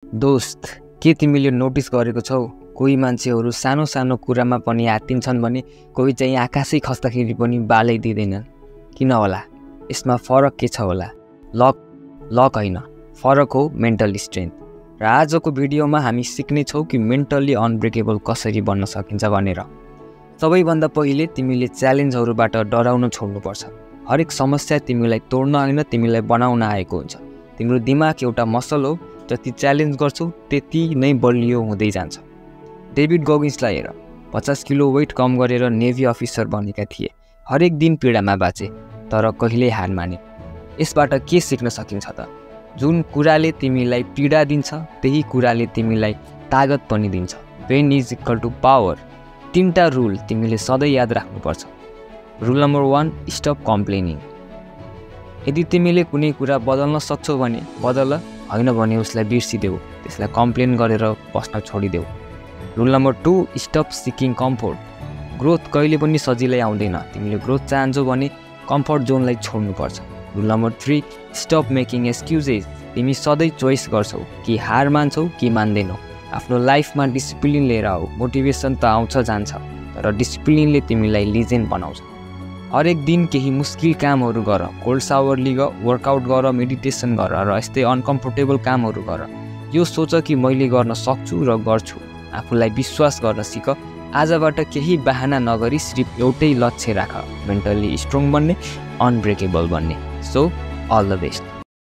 दोस्त, के तिमीले नोटिस गरेको छौ? कोही मान्छेहरू सानो सानो कुरामा पनि आत्तिन्छन् भने कोही चाहिँ आकाशै खस्दाखेरि पनि बालै दिँदैनन्। किन होला? यसमा फरक के छ होला? लक होइन, फरक हो मेन्टल स्ट्रेन्थ। र आजको भिडियोमा हामी सिक्ने छौँ कि मेन्टल्ली अनब्रेकेबल कसरी बन्न सकिन्छ भनेर। सबैभन्दा पहिले तिमीले च्यालेन्जहरूबाट डराउन छोड्नुपर्छ। हरेक समस्या तिमीलाई तोड्न होइन, तिमीलाई बनाउन आएको हुन्छ। तिम्रो दिमाग एउटा मसल हो, जति च्यालेन्ज गर्छौ त्यति नै बलियो हुँदै जान्छ। डेभिड गगिन्सलाई हेर, 50 किलो वेट कम गरेर नेभी अफिसर बनेका थिए। हरेक दिन पीडामा बाँचे, तर कहिल्यै हार माने। यसबाट के सिक्न सकिन्छ त? जुन कुराले तिमीलाई पीडा दिन्छ त्यही कुराले तिमीलाई तागत पनि दिन्छ। Pain is equal to power. 3टा रुल तिमीले सधैँ याद राख्नुपर्छ। Rule number 1, stop complaining. यदि तिमीले कुनै कुरा बदल्न सक्छौ भने बदल, होइन भने उसलाई बिर्सिदेऊ, त्यसलाई कम्प्लेन गरेर बस्न छोडिदेऊ। Rule number 2, stop seeking comfort. Growth कहिले पनि सजिलै आउँदैन। तिमीले ग्रोथ चाहन्छौ भने कम्फर्ट जोनलाई छोड्नुपर्छ। Rule number 3, stop making excuses. तिमी सधैँ चोइस गर्छौ कि हार मान्छौ कि मान्दैनौ। आफ्नो लाइफमा डिसिप्लिन लिएर आऊ। मोटिभेसन त आउँछ जान्छ, तर डिसिप्लिनले तिमीलाई लिजेन्ड बनाउँछ। हरेक दिन केही मुस्किल कामहरू गर। कोल्ड सावर लिग, वर्कआउट गर, मेडिटेसन गर र यस्तै अनकम्फर्टेबल कामहरू गर। यो सोच कि मैले गर्न सक्छु र गर्छु। आफूलाई विश्वास गर्न सिक। आजबाट केही बहाना नगरी सिर्फ एउटै लक्ष्य राख, मेन्टली स्ट्रङ बन्ने, अनब्रेकेबल बन्ने। So all the best.